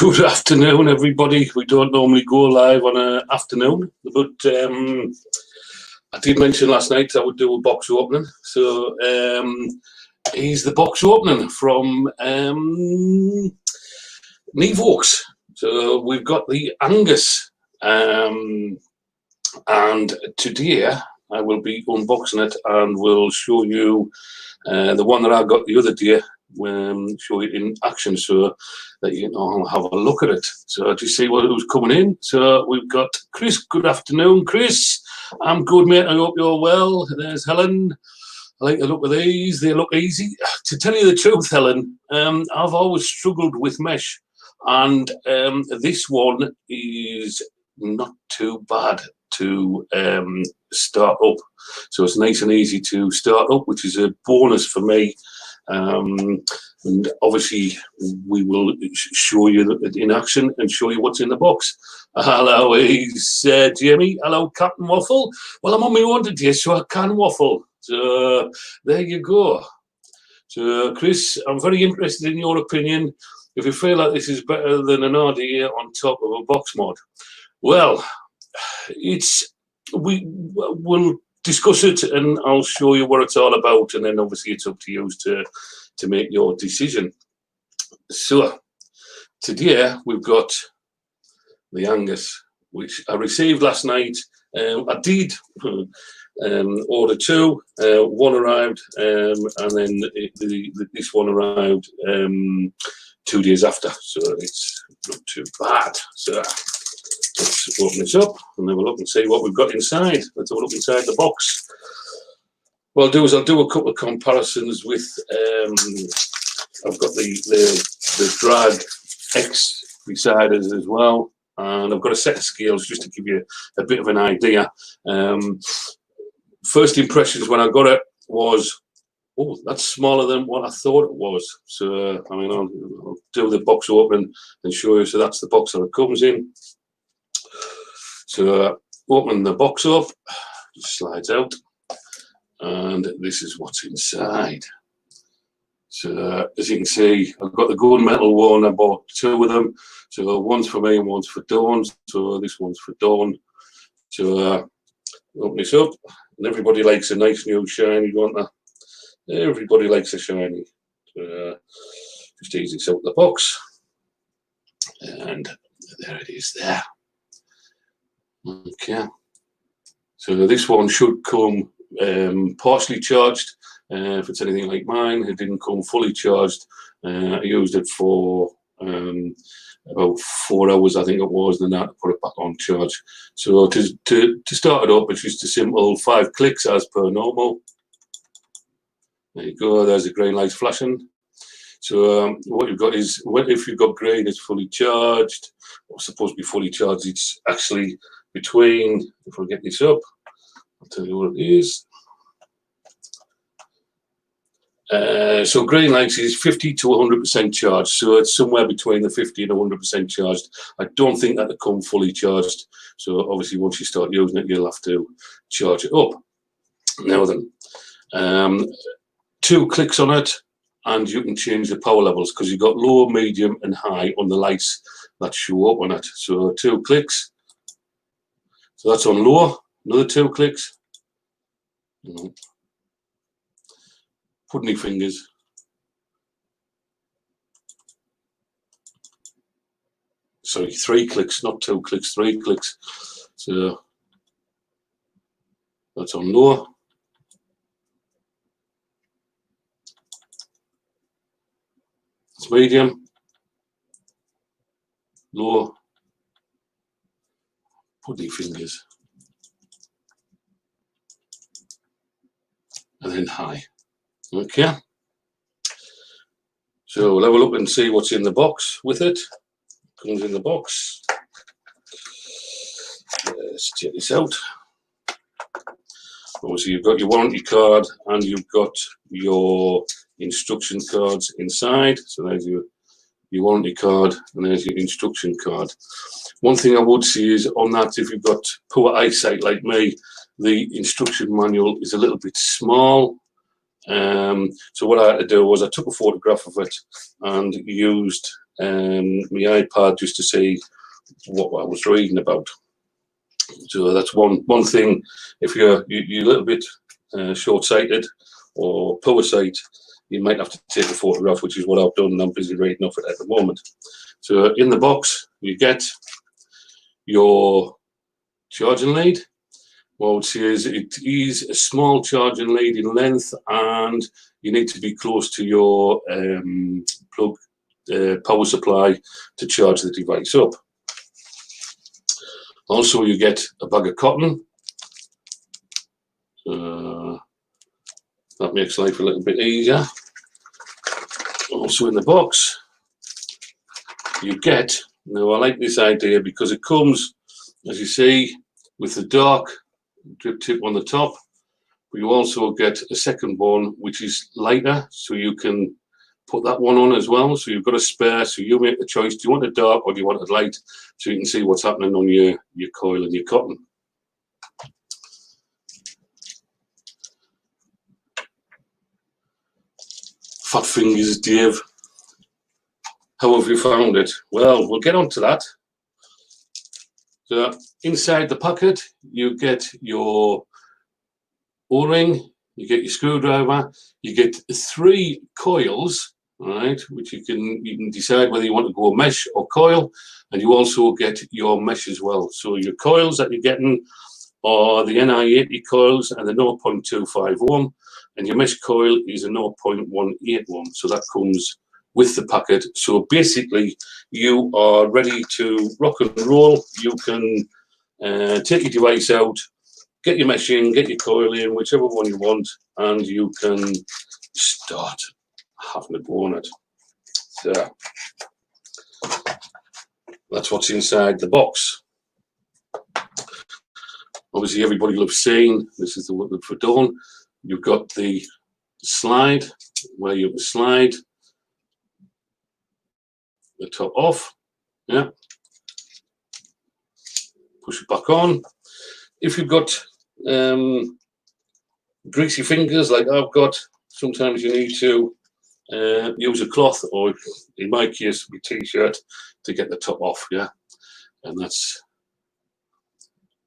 Good afternoon, everybody. We don't normally go live on an afternoon, but I did mention last night I would do a box opening. So here's the box opening from Nevoks. So we've got the Angus, and today I will be unboxing it and will show you the one that I got the other day. Show it in action so that you can have a look at it. So just see who's coming in. So we've got Chris. Good afternoon, Chris. I'm good, mate. I hope you're well. There's Helen. I like the look of these. They look easy. To tell you the truth, Helen, I've always struggled with mesh, and this one is not too bad to start up. So it's nice and easy to start up, which is a bonus for me. And obviously we will show you that in action and show you what's in the box. Hello, he's Jamie. Hello, Captain Waffle. Well, I'm on my own today, so I can waffle. So there you go. So Chris, I'm very interested in your opinion. If you feel like this is better than an RDA on top of a box mod, well, we'll discuss it and I'll show you what it's all about, and then obviously it's up to you to make your decision. So today we've got the Angus, which I received last night. I did order two. One arrived and then this one arrived 2 days after, so it's not too bad. So let's open this up and have a look and see what we've got inside. Let's have a look inside the box. What I'll do is I'll do a couple of comparisons with, I've got the Drag X beside us as well, and I've got a set of scales just to give you a bit of an idea. First impressions when I got it was, oh, that's smaller than what I thought it was. So, I mean, I'll do the box opening and show you. So that's the box that it comes in. So open the box up, it slides out, and this is what's inside. So as you can see, I've got the gold metal one. I bought two of them. So one's for me and one's for Dawn. So this one's for Dawn. So open this up, and everybody likes a nice new shiny, don't they? Everybody likes a shiny. So just ease this out of the box, and there it is there. Okay, so this one should come partially charged. If it's anything like mine, it didn't come fully charged. I used it for about 4 hours, I think it was, and then I had to put it back on charge. So to start it up, it's just a simple 5 clicks as per normal. There you go, there's the green light flashing. So what you've got is, if you've got green, it's fully charged, or supposed to be fully charged. It's actually between, if I get this up, I'll tell you what it is. So green lights is 50 to 100% charged, so it's somewhere between the 50 and 100% charged. I don't think that'll come fully charged, so obviously once you start using it, you'll have to charge it up. Now then, 2 clicks on it, and you can change the power levels, because you've got low, medium, and high on the lights that show up on it. So 2 clicks. So that's on low. Another 2 clicks. Pudding fingers. Sorry, 3 clicks, not 2 clicks, 3 clicks. So that's on low. It's medium, low, pudding fingers, and then high. Okay, so we'll have a look and see what's in the box with it. Comes in the box. Let's check this out. Obviously you've got your warranty card and you've got your instruction cards inside. So there's your warranty card and there's your instruction card. One thing I would say is on that, if you've got poor eyesight like me, the instruction manual is a little bit small. So what I had to do was I took a photograph of it and used my iPad just to see what I was reading about. So that's one thing. If you're a little bit short-sighted or poor sight, you might have to take a photograph, which is what I've done, and I'm busy reading off it at the moment. So in the box, you get your charging lead. What I would say is it is a small charging lead in length, and you need to be close to your plug power supply to charge the device up. Also, you get a bag of cotton. That makes life a little bit easier. Also in the box, you get, now I like this idea because it comes, as you see, with the dark drip tip on the top, but you also get a second one which is lighter, so you can put that one on as well. So you've got a spare, so you make the choice, do you want it dark or do you want it light, so you can see what's happening on your coil and your cotton. Fat fingers, Dave. How have you found it? Well, we'll get on to that. So inside the packet, you get your O-ring, you get your screwdriver, you get 3 coils, right, which you can decide whether you want to go mesh or coil, and you also get your mesh as well. So your coils that you're getting are the NI80 coils and the 0.25 ohm, and your mesh coil is a 0.18 ohm. So that comes with the packet. So basically, you are ready to rock and roll. You can take your device out, get your mesh in, get your coil in, whichever one you want, and you can start having a go on it. So that's what's inside the box. Obviously, everybody will have seen, this is the one for Dawn. You've got the slide, where you can slide the top off, yeah. Push it back on. If you've got greasy fingers like I've got, sometimes you need to use a cloth, or in my case, my t-shirt, to get the top off, yeah. And that's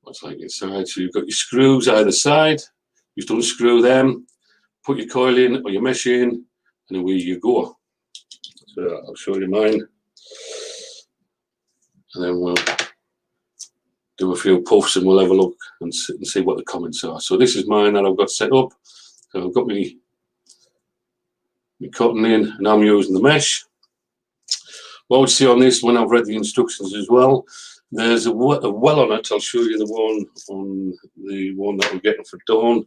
what's like inside. So you've got your screws either side. You just unscrew them, put your coil in or your mesh in, and away you go. So I'll show you mine, and then we'll do a few puffs and we'll have a look and see what the comments are. So this is mine that I've got set up. So I've got my cotton in, and I'm using the mesh. What I would see on this, when I've read the instructions as well, there's a well on it. I'll show you the one that I'm getting for Dawn.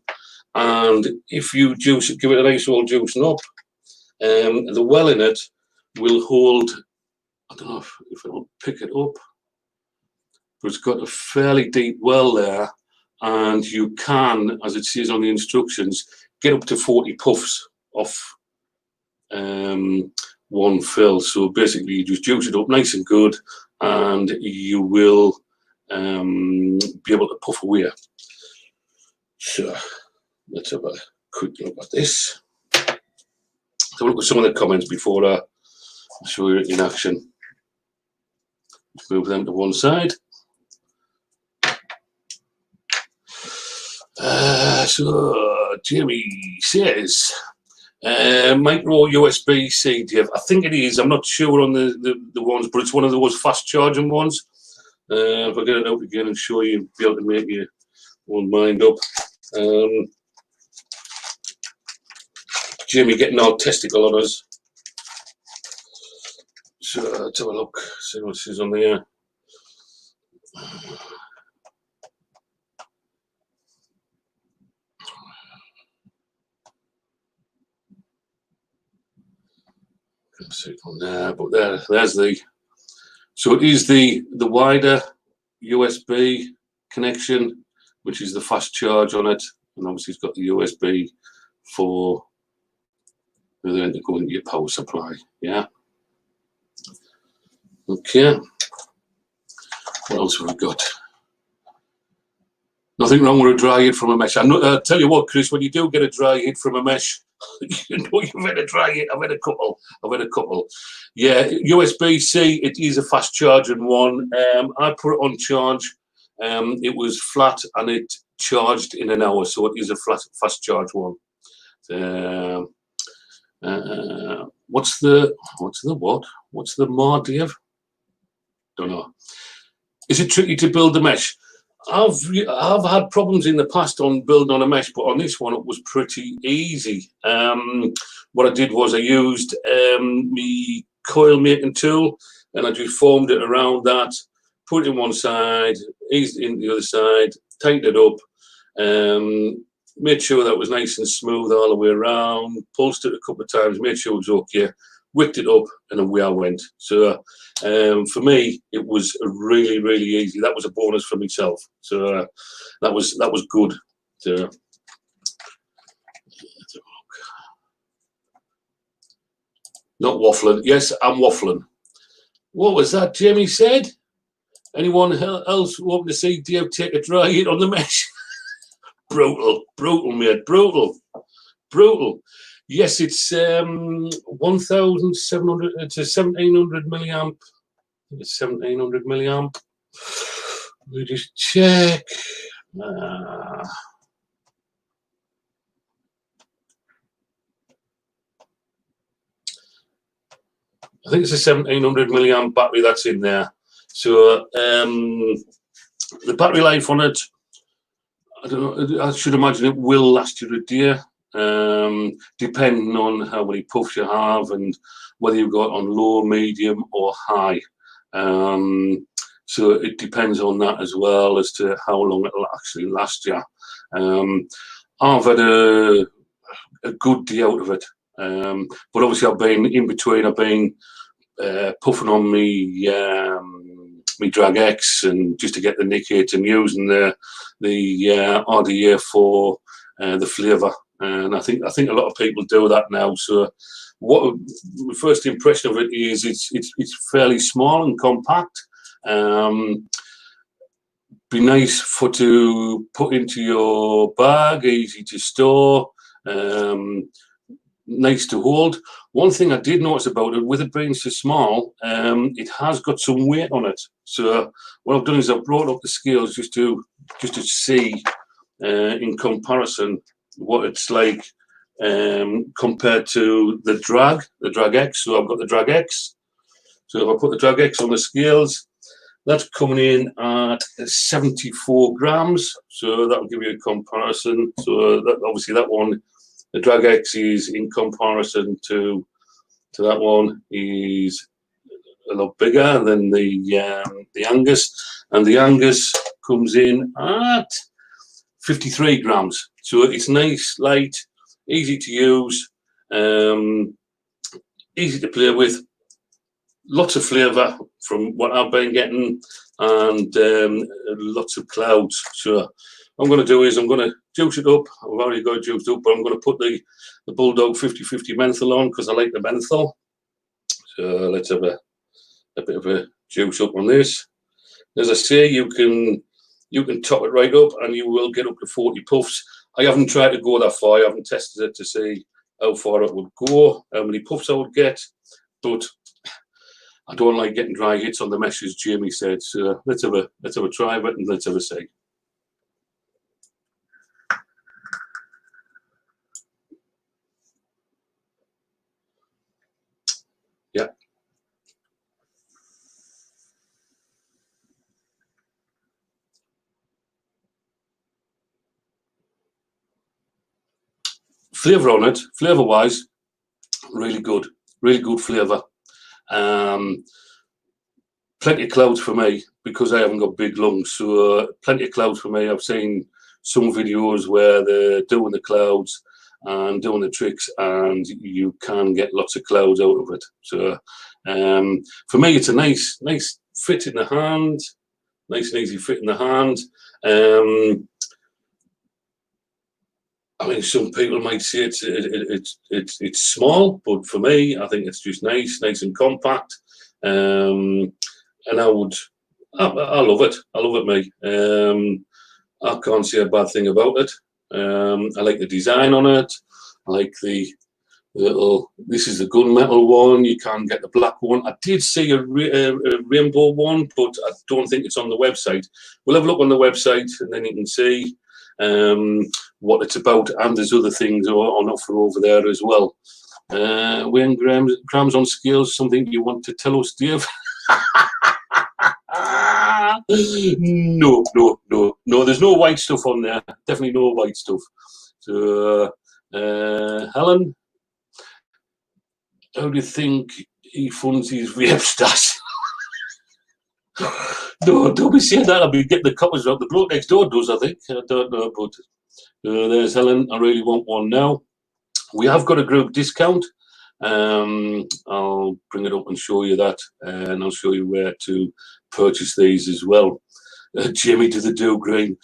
And if you juice it, give it a nice old juicing up, the well in it will hold, I don't know if I'll pick it up, but it's got a fairly deep well there, and you can, as it says on the instructions, get up to 40 puffs off one fill. So basically you just juice it up nice and good, and you will be able to puff away. So let's have a quick look at this. So look at some of the comments before I show you it in action. Let's move them to one side. So Jimmy says, micro USB-C, Dave. I think it is. I'm not sure on the ones, but it's one of those fast charging ones. If I get it out again and show you, be able to make your own mind up. Jimmy getting all testicle on us. So let's have a look, see what this is on there. Can't see it on there, but there's the. So it is the wider USB connection, which is the fast charge on it, and obviously it's got the USB for then to go into your power supply. Yeah. Okay. What else have we got? Nothing wrong with a dry hit from a mesh. I'll tell you what, Chris, when you do get a dry hit from a mesh, You know, you've had to try it. I've had a couple. Yeah, USB-C. It is a fast charging one. I put it on charge. It was flat and it charged in an hour, so it is a fast charge one. What's the mod, Dave? Don't know. Is it tricky to build the mesh? I've had problems in the past on building on a mesh, but on this one it was pretty easy. What I did was I used my coil making tool, and I just formed it around that, put it in one side, eased it in the other side, tightened it up, made sure that was nice and smooth all the way around, pulsed it a couple of times, made sure it was okay, wicked it up, and away I went. So for me, it was really, really easy. That was a bonus for myself. So that was good. So, not waffling. Yes, I'm waffling. What was that Jamie said? Anyone else want to see Dave take a dry hit on the mesh? Brutal, mate, brutal. Yes, it's 1,700 to 1,700 milliamp. It's 1,700 milliamp. We just check. I think it's a 1,700 milliamp battery that's in there. So the battery life on it, I don't know. I should imagine it will last you a day. Depending on how many puffs you have and whether you've got on low, medium or high. So it depends on that as well as to how long it'll actually last you. I've had a good day out of it, but obviously I've been in between. I've been puffing on me Drag X and just to get the nickage and using the RDA for the flavour. And I think a lot of people do that now. So what my first impression of it is it's fairly small and compact. Be nice to put into your bag, easy to store, nice to hold. One thing I did notice about it, with it being so small, it has got some weight on it. So what I've done is I've brought up the scales just to see in comparison what it's like compared to the Drag X. So I've got the Drag X. So if I put the Drag X on the scales, that's coming in at 74 grams. So that will give you a comparison. So that, obviously that one, the Drag X is in comparison to that one is a lot bigger than the Angus, and the Angus comes in at 53 grams. So it's nice, light, easy to use, easy to play with, lots of flavour from what I've been getting, and lots of clouds. So what I'm going to do is I'm going to juice it up. I've already got it juiced up, but I'm going to put the Bulldog 50/50 menthol on because I like the menthol. So let's have a bit of a juice up on this. As I say, you can top it right up and you will get up to 40 puffs. I haven't tried to go that far. I haven't tested it to see how far it would go, how many puffs I would get, but I don't like getting dry hits on the mesh, as Jamie said. So let's have a try of it and let's have a see. Yeah. Flavour on it, flavour-wise, really good flavour. Plenty of clouds for me because I haven't got big lungs. So plenty of clouds for me. I've seen some videos where they're doing the clouds and doing the tricks, and you can get lots of clouds out of it. So for me, it's a nice fit in the hand, nice and easy fit in the hand. I mean, some people might say it's small, but for me, I think it's just nice and compact. And I love it. I love it, mate. I can't say a bad thing about it. I like the design on it. I like the little, this is the gunmetal one. You can get the black one. I did see a rainbow one, but I don't think it's on the website. We'll have a look on the website and then you can see what it's about, and there's other things on offer over there as well. Weighing grams on scales, something you want to tell us, Dave? No, there's no white stuff on there. Definitely no white stuff. So, Helen, how do you think he funds his vape stash? No, don't be saying that. I'll be getting the coppers out. The bloke next door does, I think. I don't know, but there's Helen. I really want one now. We have got a group discount. I'll bring it up and show you that, and I'll show you where to purchase these as well. Jamie, do they do green?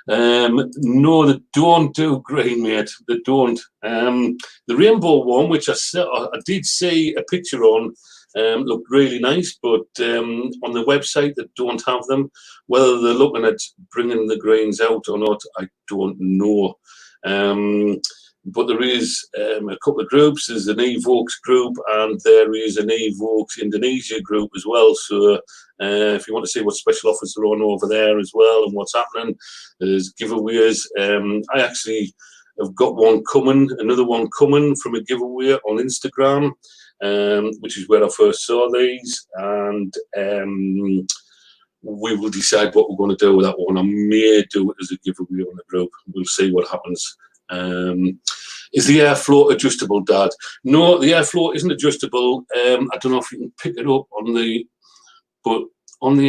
No, they don't do green, mate. They don't. The rainbow one, which I did see a picture on, looked really nice, but on the website they don't have them. Whether they're looking at bringing the greens out or not, I don't know. But there is a couple of groups. There's an Nevoks group and there is an Nevoks Indonesia group as well. So if you want to see what special offers are on over there as well and what's happening, there's giveaways. I actually have got one coming, another one coming from a giveaway on Instagram, which is where I first saw these. And we will decide what we're going to do with that one. I may do it as a giveaway on the group. We'll see what happens. Is the airflow adjustable, Dad? No, the airflow isn't adjustable. I don't know if you can pick it up on the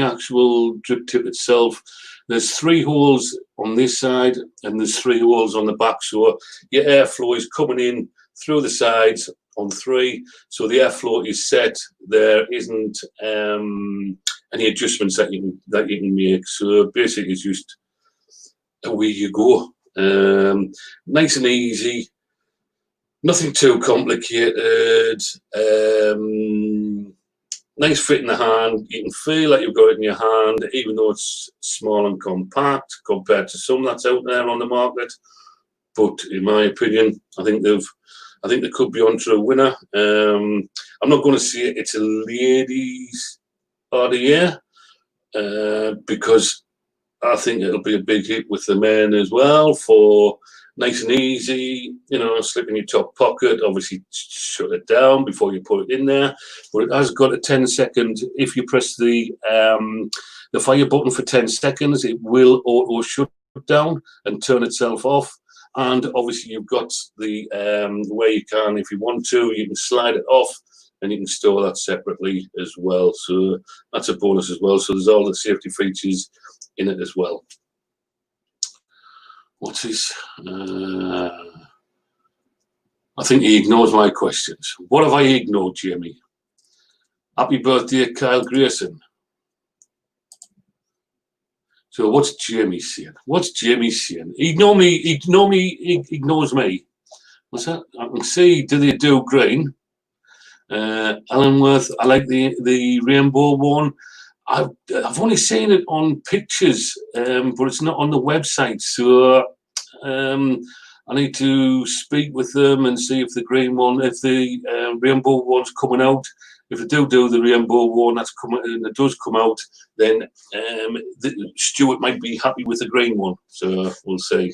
actual drip tip itself. There's 3 holes on this side and there's 3 holes on the back. So your airflow is coming in through the sides on 3. So the airflow is set. There isn't any adjustments that you can make. So basically, it's just away you go. Nice and easy, nothing too complicated. Nice fit in the hand. You can feel like you've got it in your hand, even though it's small and compact compared to some that's out there on the market. But in my opinion, I think they could be onto a winner. I'm not going to say it's a ladies of the year because I think it'll be a big hit with the men as well, for nice and easy, slip in your top pocket, obviously shut it down before you put it in there. But it has got a 10-second, if you press the fire button for 10 seconds, it will auto shut down and turn itself off. And obviously you've got the way you can, if you want to, you can slide it off and you can store that separately as well. So that's a bonus as well. So there's all the safety features in it as well. What's his? I think he ignores my questions. What have I ignored, Jamie? Happy birthday, Kyle Grayson. So what's Jamie saying? What's Jamie saying? He ignores me. What's that? I can see, do they do green? Ellenworth, I like the rainbow one. I've only seen it on pictures, but it's not on the website. So I need to speak with them and see if the green one, if the rainbow one's coming out. If they do the rainbow one, that's coming, and it does come out, then Stuart might be happy with the green one. So we'll see.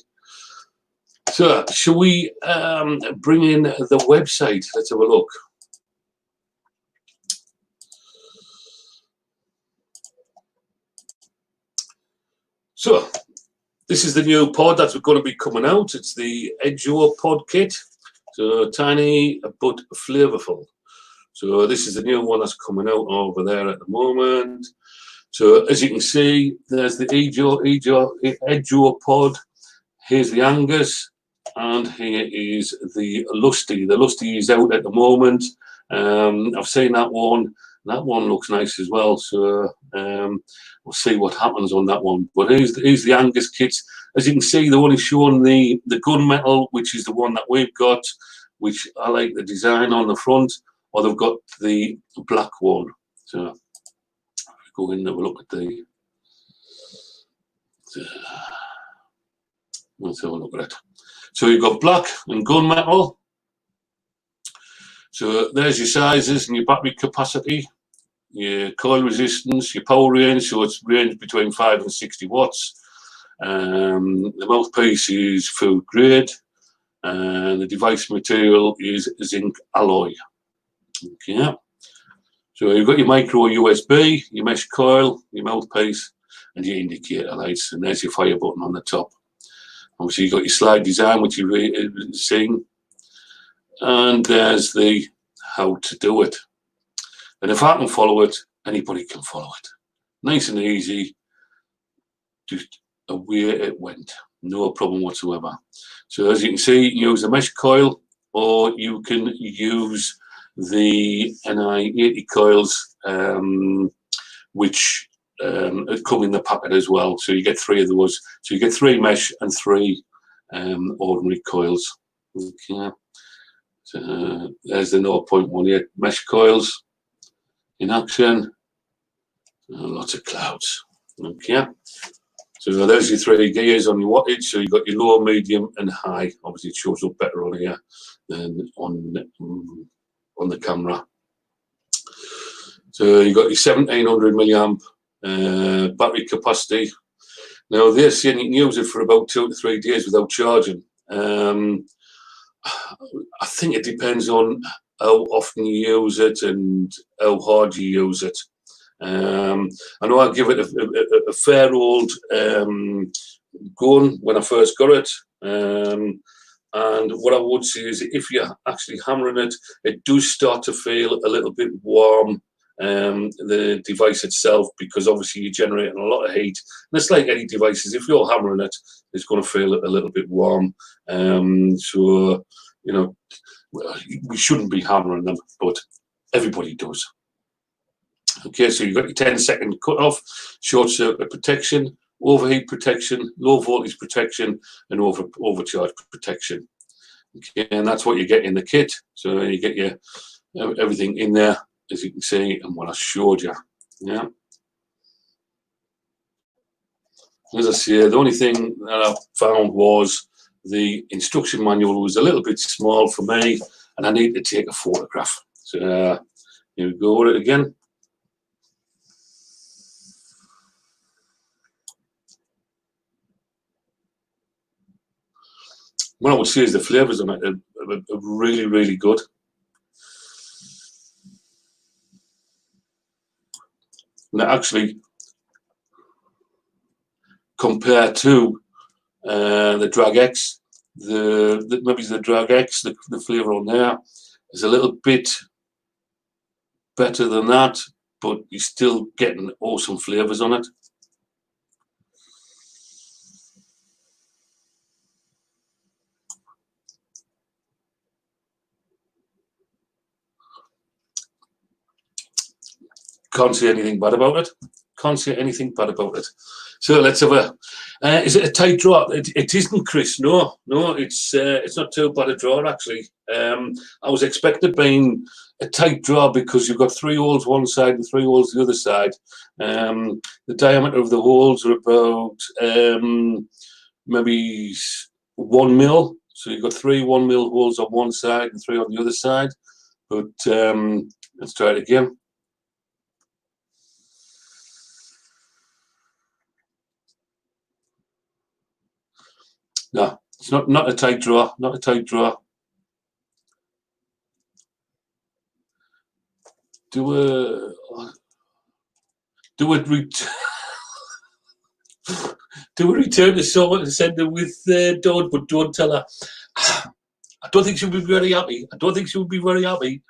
So shall we bring in the website? Let's have a look. So this is the new pod that's going to be coming out. It's the Edgeo pod kit. So tiny but flavorful. So this is the new one that's coming out over there at the moment. So as you can see, there's the Edgeo pod. Here's the Angus, and here is the Lusty. The Lusty is out at the moment. I've seen that one. That one looks nice as well. So we'll see what happens on that one. But here's the Angus kits. As you can see, they're only showing the gunmetal, which is the one that we've got, which I like the design on the front, or they've got the black one. So go in and have a look at let's have a look at it. So you've got black and gunmetal, So there's your sizes and your battery capacity, your coil resistance, your power range, so it's range between 5 and 60 watts. The mouthpiece is food grade, and the device material is zinc alloy. Okay. So you've got your micro USB, your mesh coil, your mouthpiece, and your indicator lights, and there's your fire button on the top. Obviously, you've got your slide design, which you've seen, and there's the how to do it. And if I can follow it, anybody can follow it. Nice and easy, just away it went, no problem whatsoever. So as you can see, you can use a mesh coil, or you can use the NI80 coils, which come in the packet as well. So you get 3 of those. So you get 3 mesh and 3 ordinary coils. Okay. So there's the 0.18 mesh coils in action. Lots of clouds. Okay. So there's your 3 gears on your wattage. So you've got your low, medium, and high. Obviously, it shows up better on here than on the camera. So you've got your 1700 milliamp battery capacity. Now this, you can use it for about 2 to 3 days without charging. I think it depends on how often you use it and how hard you use it. I know I give it a fair old going when I first got it. And what I would say is, if you're actually hammering it, it does start to feel a little bit warm, the device itself, because obviously you're generating a lot of heat. And it's like any devices, if you're hammering it, it's going to feel a little bit warm. So, you know, we shouldn't be hammering them, but everybody does. Okay, so you've got your 10-second cut-off, short circuit protection, overheat protection, low voltage protection, and overcharge protection. Okay, and that's what you get in the kit. So you get your everything in there, as you can see, and what I showed you. Yeah. As I say, the only thing that I found was the instruction manual was a little bit small for me, and I need to take a photograph. So here we go with it again. What I would say is the flavours on it are really, really good. And actually, compared to the Drag X, maybe the Drag X, the flavour on there is a little bit better than that, but you're still getting awesome flavours on it. Can't say anything bad about it. Can't say anything bad about it. So let's have a. Is it a tight draw? It isn't, Chris. No, it's not too bad a draw actually. I was expecting being a tight draw because you've got 3 holes one side and 3 holes the other side. The diameter of the holes are about maybe 1 mil. So you've got 3 1 mil holes on one side and 3 on the other side. But let's try it again. No, it's not a tight draw. Not a tight draw. Do a return to someone and send her with Dawn, but don't tell her. I don't think she'll be very happy. I don't think she'll be very happy.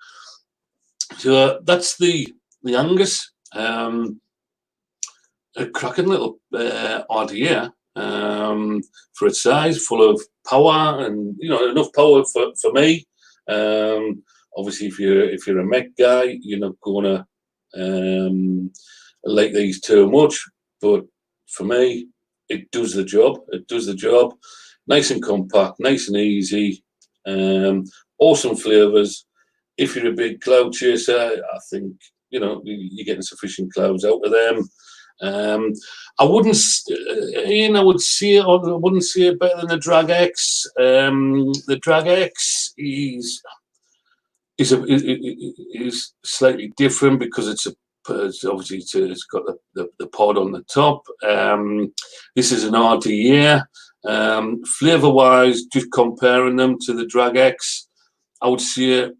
So that's the Angus. A cracking little idea for its size, full of power, and enough power for me. Obviously, if you're a mech guy, you're not gonna like these too much. But for me, it does the job. It does the job. Nice and compact, nice and easy. Awesome flavors. If you're a big cloud chaser, I think you're getting sufficient clouds out of them. I wouldn't say it better than the Drag X. The Drag X is is slightly different because it's obviously it's got the pod on the top. This is an RDA. Flavor wise, just comparing them to the Drag X, I would say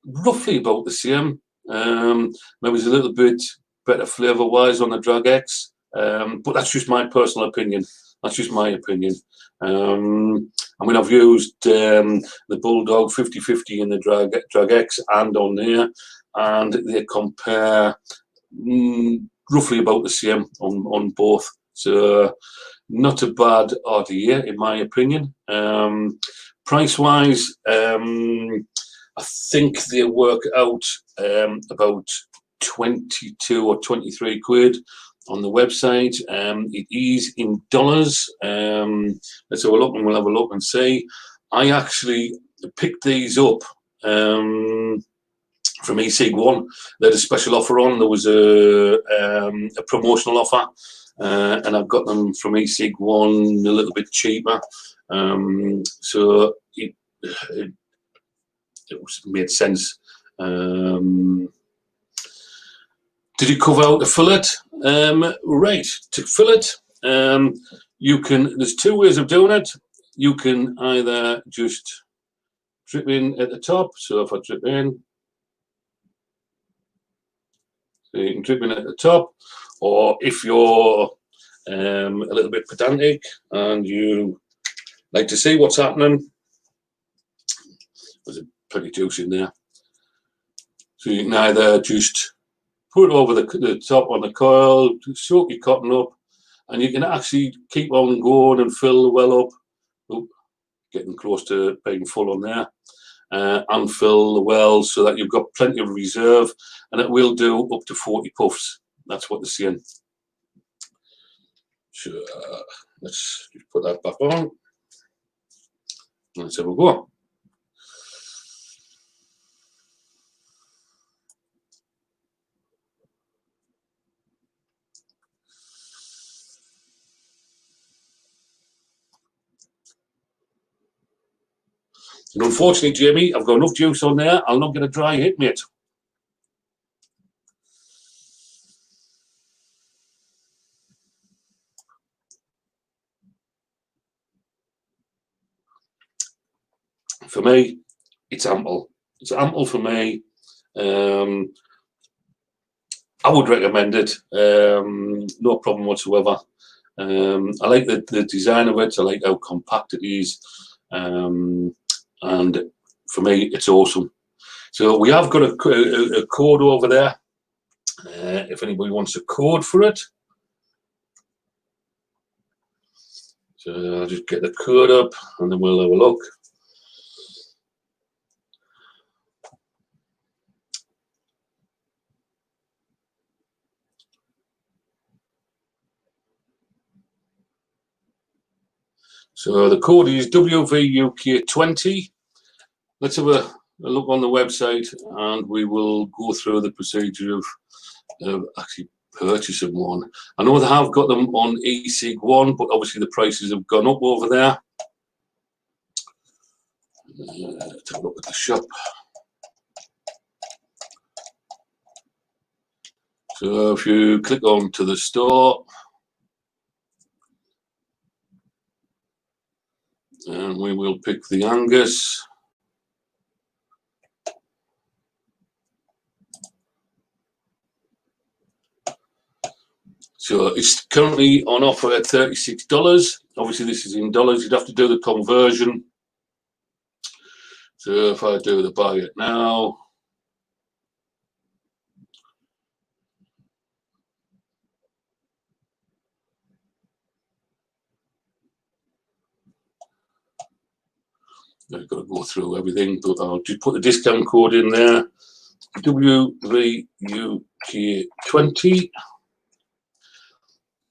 roughly about the same. Maybe it's a little bit better flavor wise on the Drag X, but that's just my personal opinion. That's just my opinion. I mean, I've used the Bulldog 50/50 in the Drag X and on there, and they compare roughly about the same on both. So not a bad RDA in my opinion. Price wise, I think they work out about 22 or 23 quid on the website. It is in dollars. Let's have a look, and we'll have a look and see. I actually picked these up from eSig1. They had a special offer on. There was a promotional offer, and I've got them from eSig1 a little bit cheaper. So it made sense. Did it cover out the fillet? Right, to fillet, there's two ways of doing it. You can either just drip in at the top. So if I drip in, so you can drip in at the top, or if you're a little bit pedantic and you like to see what's happening, there's plenty of juice in there. So you can either just put it over the top on the coil, soak your cotton up, and you can actually keep on going and fill the well up. Oop, getting close to being full on there. And fill the well so that you've got plenty of reserve, and it will do up to 40 puffs. That's what they're saying. So let's just put that back on. Let's have a go. And unfortunately, Jamie, I've got enough juice on there. I'll not get a dry hit, mate. For me, it's ample. It's ample for me. I would recommend it. No problem whatsoever. I like the design of it. I like how compact it is. And for me, it's awesome. So we have got a code over there. If anybody wants a code for it. So I'll just get the code up and then we'll have a look. So the code is WVUK20. Let's have a look on the website and we will go through the procedure of actually purchasing one. I know they have got them on eSig1, but obviously the prices have gone up over there. Let's have a look at the shop. So if you click on to the store, and we will pick the Angus. So it's currently on offer at $36. Obviously this is in dollars, you'd have to do the conversion. So if I do the buy it now, I've got to go through everything, but I'll just put the discount code in there. WVUK20.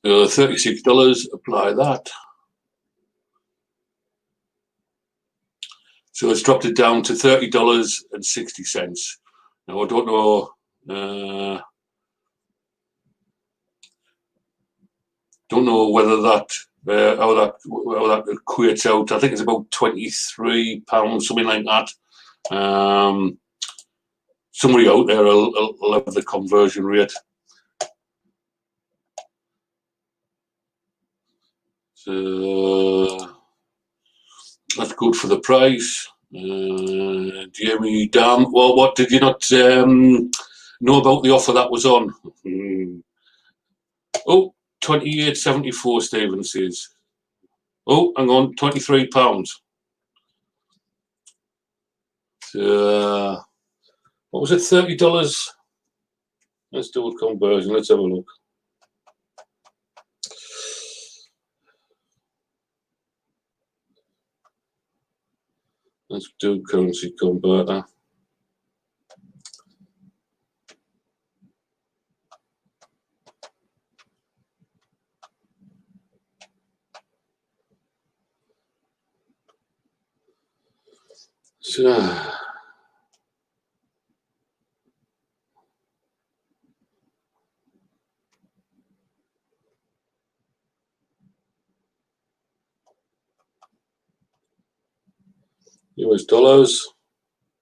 $36, apply that. So it's dropped it down to $30.60. Now I don't know whether that how that equates out. I think it's about £23, something like that. somebody out there will have the conversion rate. So that's good for the price. Jamie Dam, well, what did you not know about the offer that was on? Oh, 28.74, Stephen says. Oh, hang on, £23. What was it, $30? Let's do a conversion, let's have a look. Let's do currency converter. So, US dollars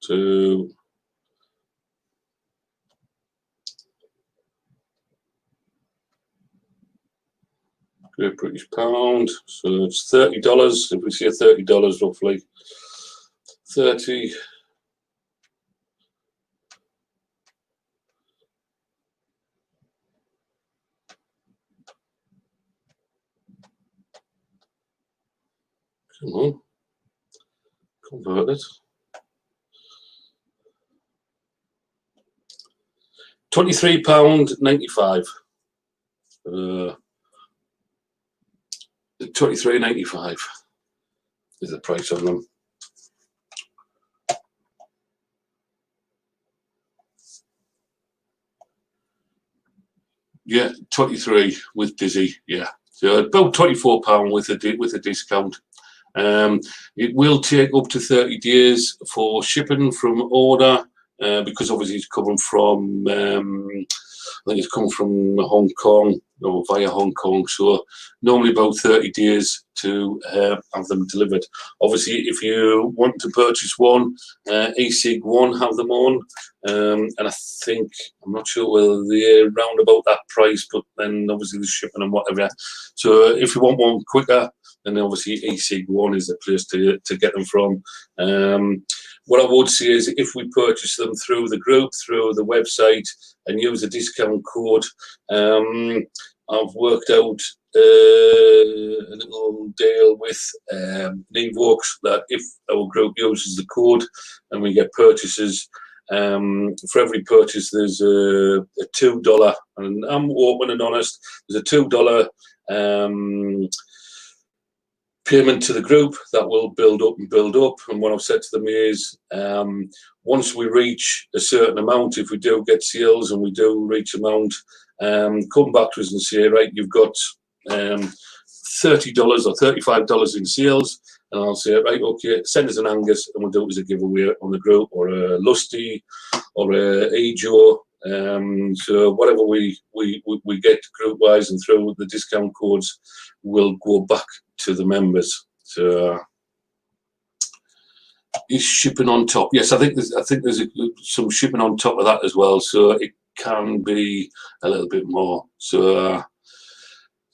to Great British Pound. So it's $30. If we say $30 roughly, 30. Come on, convert it. £23.95. 23.95 is the price on them. Yeah, 23 with Dizzy. Yeah, so about £24 with a discount. It will take up to 30 days for shipping from order, because obviously it's coming from, I think it's coming from Hong Kong or via Hong Kong. So normally about 30 days to have them delivered. Obviously, if you want to purchase one, eSig One have them on, and I think, I'm not sure whether they're round about that price, but then obviously the shipping and whatever. So if you want one quicker, then obviously eSig One is the place to get them from. What I would say is if we purchase them through the group, through the website, and use a discount code, I've worked out a little deal with Nevoks that if our group uses the code and we get purchases, for every purchase there's a $2, and I'm open and honest, there's a $2 payment to the group that will build up and build up. And what I've said to them is, once we reach a certain amount, if we do get sales and we do reach amount, come back to us and say, right, you've got $30 or $35 in sales, and I'll say, right, okay, send us an Angus and we'll do it as a giveaway on the group, or a Lusty, or a Ajo. So whatever we get group wise and through the discount codes will go back to the members. So is shipping on top? Yes, I think there's some shipping on top of that as well. So it can be a little bit more. So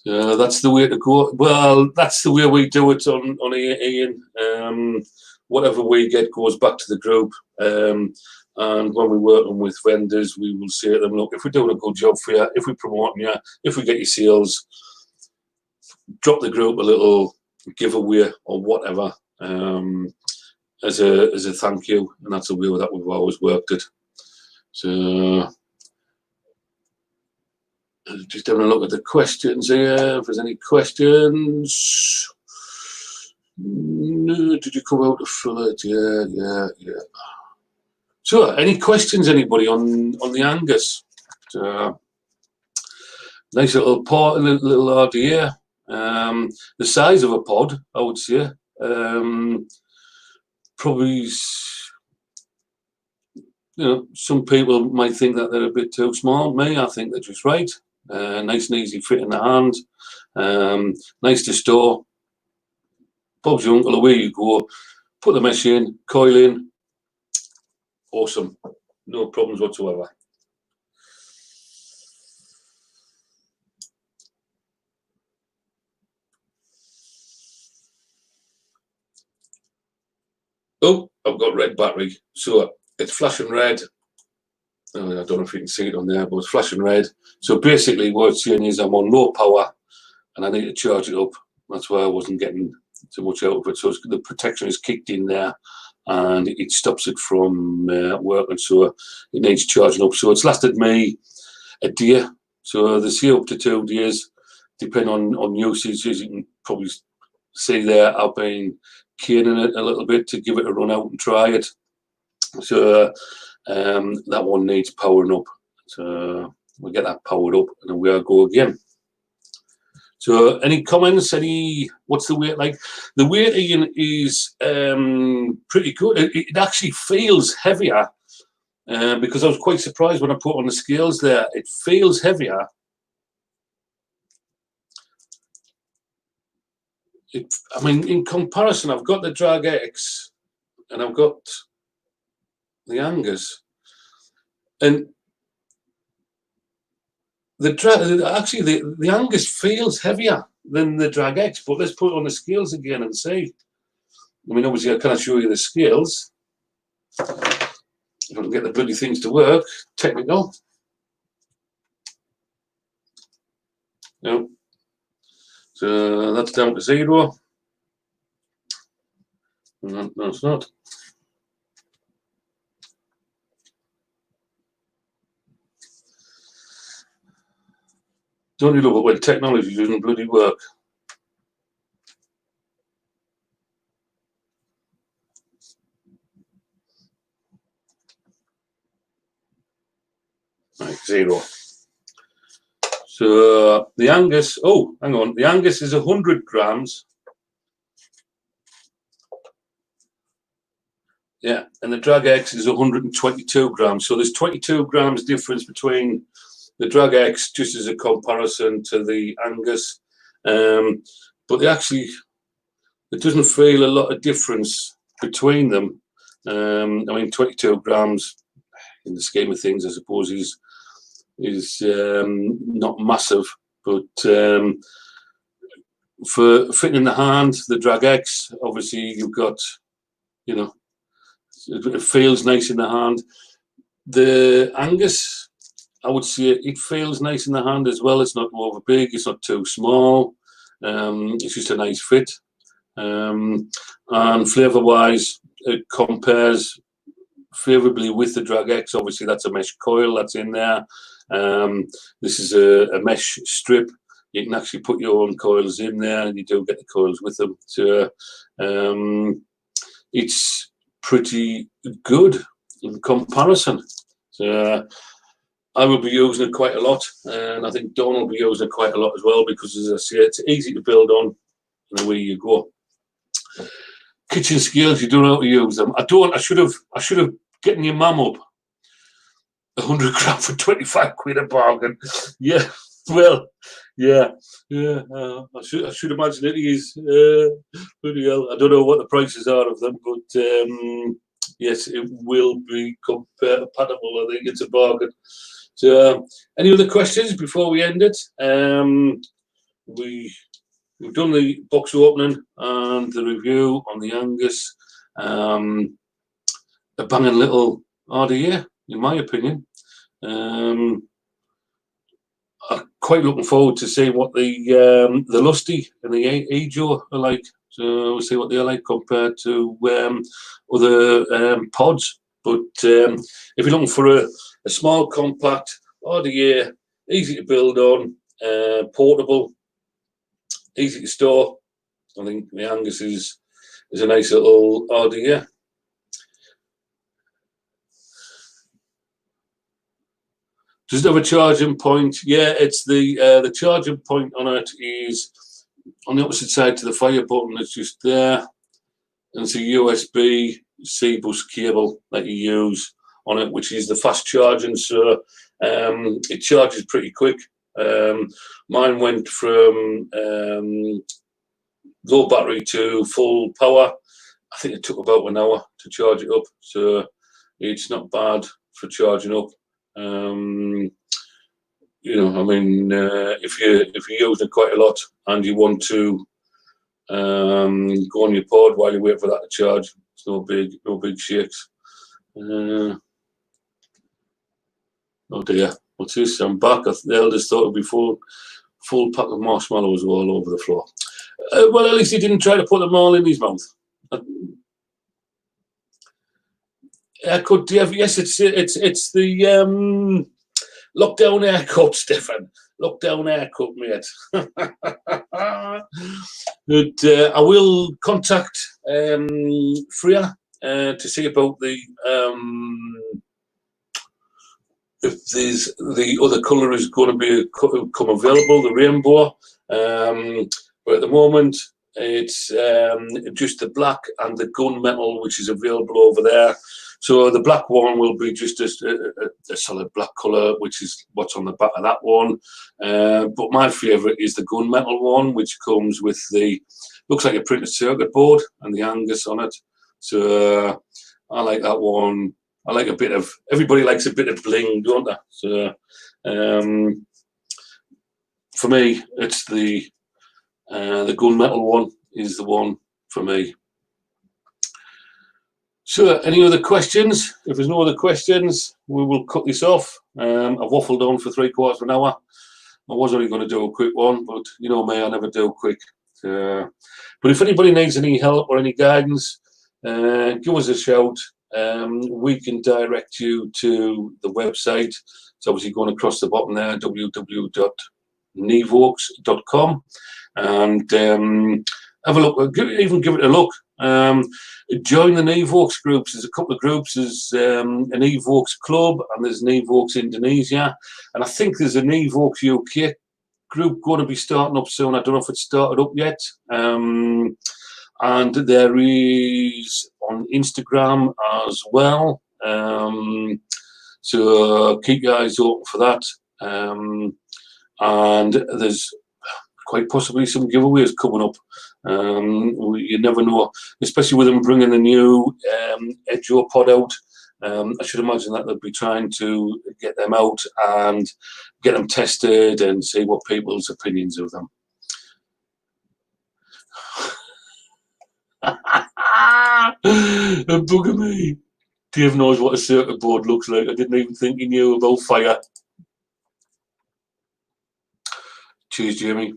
that's the way to go. Well, that's the way we do it on Ian. Whatever we get goes back to the group. And when we're working with vendors, we will say to them, look, if we're doing a good job for you, if we're promoting you, if we get your sales, drop the group a little giveaway or whatever, as a thank you. And that's the way that we've always worked it. So just having a look at the questions here. If there's any questions. No, did you come out to fill it? Yeah. So, any questions, anybody, on the Angus? Nice little pot and a little RDA. The size of a pod, I would say. Probably, some people might think that they're a bit too small. Me, I think they're just right. Nice and easy fit in the hand. Nice to store. Bob's your uncle, away you go. Put the mesh in, coil in. Awesome. no problems whatsoever. Oh, I've got red battery, so it's flashing red. Oh, I don't know if you can see it on there, but it's flashing red. So basically what it's saying is I'm on low power and I need to charge it up. That's why I wasn't getting too much out of it. So the protection is kicked in there and it stops it from working. So it needs charging up. So it's lasted me a day. So they say up to 2 days, depending on usage. As you can probably see there, I've been caning it a little bit to give it a run out and try it. So that one needs powering up. So we'll get that powered up and then we'll go again. So any comments? What's the weight like? The weight, Ian, is pretty good. It actually feels heavier because I was quite surprised when I put on the scales there. It feels heavier. I mean, in comparison, I've got the Drag X and I've got the Angus, and the Angus feels heavier than the Drag X. But let's put it on the scales again and see. I mean, obviously, I can't show you the scales. If I can get the bloody things to work, technical. No. So that's down to 0. No, it's not. Don't you love it when technology doesn't bloody work? Right, 0. So the Angus, oh, hang on, the Angus is 100 grams. Yeah, and the Drag X is 122 grams. So there's 22 grams difference between the Drag X, just as a comparison to the Angus. But they actually, it doesn't feel a lot of difference between them. I mean, 22 grams in the scheme of things, I suppose, is not massive, but for fitting in the hand, the Drag X, obviously you've got, you know, it feels nice in the hand. The Angus, I would say it feels nice in the hand as well. It's not over big, it's not too small. It's just a nice fit. And flavour wise, it compares favourably with the Drag X. Obviously, that's a mesh coil that's in there. This is a mesh strip. You can actually put your own coils in there, and you do get the coils with them. So it's pretty good in comparison. So I will be using it quite a lot, and I think Dawn will be using it quite a lot as well because, as I say, it's easy to build on, and away you go. Kitchen scales, you don't know how to use them. I should have getting your mum up 100 gram for 25 quid a bargain. Yeah, well, yeah. I should imagine it is. Bloody hell. I don't know what the prices are of them, but yes, it will be compatible. I think it's a bargain. So, any other questions before we end it? We've done the box opening and the review on the Angus. A banging little RDA, in my opinion. I'm quite looking forward to see what the Lusty and the Ejo are like. So we'll see what they're like compared to other pods. But if you're looking for a small, compact RDA, easy to build on, portable, easy to store, I think the Angus is a nice little RDA. Does it have a charging point? Yeah, it's the charging point on it is on the opposite side to the fire button. It's just there, and it's a USB-C bus cable that you use on it, which is the fast charging. So it charges pretty quick. Mine went from low battery to full power. I think it took about an hour to charge it up, so it's not bad for charging up. You know, I mean, if you're using it quite a lot and you want to go on your pod while you wait for that to charge, it's no big shakes. Oh dear, what's this? I'm back. The eldest thought it'd be full pack of marshmallows all over the floor. Well, at least he didn't try to put them all in his mouth. Haircut, yes, it's the lockdown haircut, Stefan. Lockdown haircut, mate. But I will contact Freya to see about the if there's the other colour is going to become available, the rainbow. But at the moment, it's just the black and the gunmetal, which is available over there. So the black one will be just a solid black colour, which is what's on the back of that one. But my favourite is the gunmetal one, which comes with looks like a printed circuit board and the Angus on it. So I like that one. I like a bit of, everybody likes a bit of bling, don't they? So for me, it's the gunmetal one is the one for me. So, any other questions? If there's no other questions, we will cut this off. I've waffled on for 3/4 of an hour. I was only going to do a quick one, but you know me, I never do quick. But if anybody needs any help or any guidance, give us a shout. We can direct you to the website. It's obviously going across the bottom there, www.nevoks.com, and have a look. Even give it a look. Join the Nevoks groups. There's a couple of groups. There's an Nevoks club and there's Nevoks Indonesia, and I think there's a Nevoks UK group going to be starting up soon. I don't know if it's started up yet. And there is on Instagram as well. So keep your eyes open for that. And there's quite possibly some giveaways coming up. You never know, especially with them bringing the new Edjo pod out. I should imagine that they'll be trying to get them out and get them tested and see what people's opinions of them. Bugger me. Dave knows what a circuit board looks like. I didn't even think he knew about fire. Cheers, Jamie.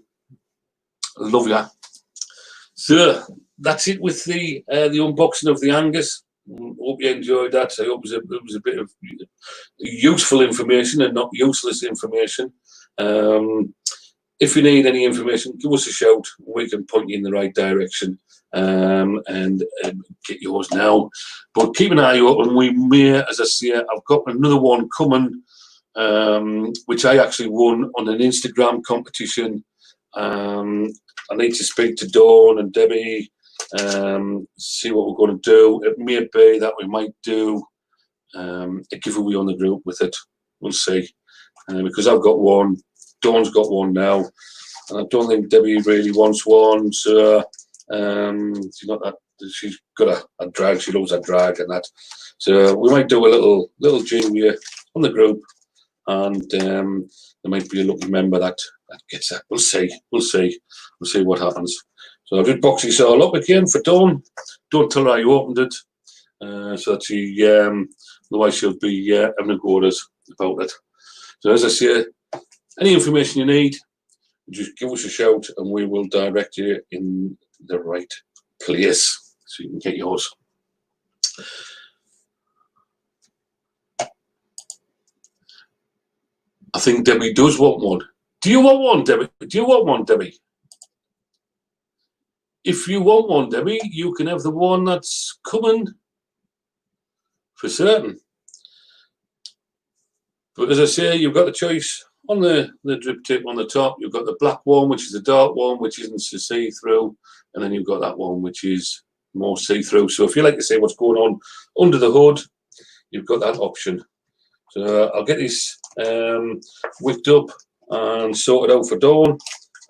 Love ya. So that's it with the unboxing of the Angus. Hope you enjoyed that. I hope it was a bit of useful information and not useless information. If you need any information, give us a shout. We can point you in the right direction and get yours now. But keep an eye open. We may, as I say, I've got another one coming, which I actually won on an Instagram competition. I need to speak to Dawn and Debbie, see what we're going to do. It may be that we might do a giveaway on the group with it. We'll see. Because I've got one, Dawn's got one now, and I don't think Debbie really wants one. So she's not that. She's got a drag. She loves a drag and that. So we might do a little giveaway on the group, and there might be a lucky member that gets it. We'll see. We'll see what happens. So I'll just box this all up again for Dawn. Don't tell her I opened it, so that she otherwise she'll be having a go at us about it. So as I say, any information you need, just give us a shout and we will direct you in the right place so you can get yours. I think Debbie does want one. Do you want one, Debbie? Do you want one, Debbie? If you want one, Debbie, you can have the one that's coming for certain. But as I say, you've got the choice on the drip tip on the top. You've got the black one, which is the dark one, which isn't so see-through, and then you've got that one, which is more see-through. So if you like to see what's going on under the hood, you've got that option. So I'll get this whipped up and sorted out for Dawn,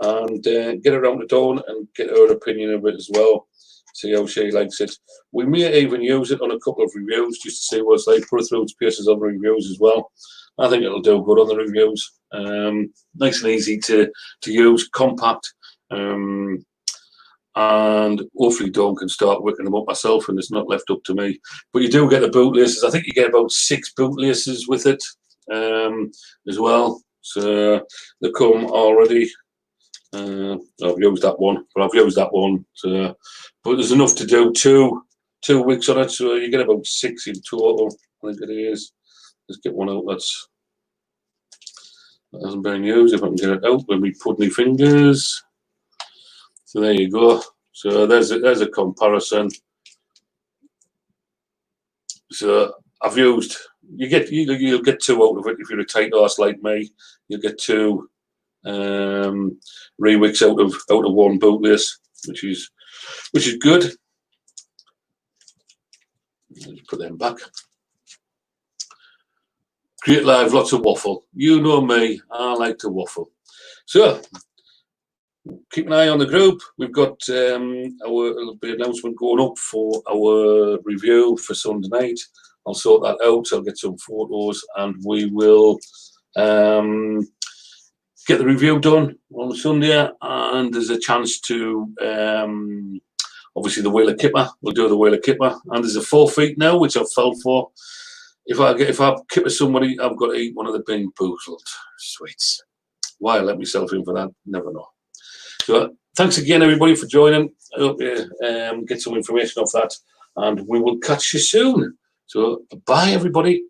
and get around to Dawn and get her opinion of it as well. see how she likes it. We may even use it on a couple of reviews just to see what it's like. Put it through its paces on reviews as well. I think it'll do good on the reviews. Nice and easy to use, compact, and hopefully Dawn can start working them up myself and it's not left up to me. But you do get the bootlaces. I think you get about 6 bootlaces with it as well. So they come already. I've used that one, So, but there's enough to do 2 weeks on it, so you get about 6 in total. I think it is. Let's get one out that hasn't been used. If I can get it out when we put my fingers. So there you go. So there's a comparison. So I've used. You'll get 2 out of it if you're a tight arse like me. You'll get 2 rewicks out of 1 bootlace, which is good. Let's put them back. Create live, lots of waffle. You know me, I like to waffle. So keep an eye on the group. We've got our announcement going up for our review for Sunday night. I'll sort that out. I'll get some photos, and we will get the review done on Sunday. And there's a chance to obviously the Wheeler Kipper. We'll do the Wheeler Kipper, and there's a forfeit now, which I've fell for. If I kipper somebody, I've got to eat one of the Bing Boozled sweets. Why I let myself in for that? Never know. So thanks again, everybody, for joining. I hope you get some information off that, and we will catch you soon. So bye, everybody.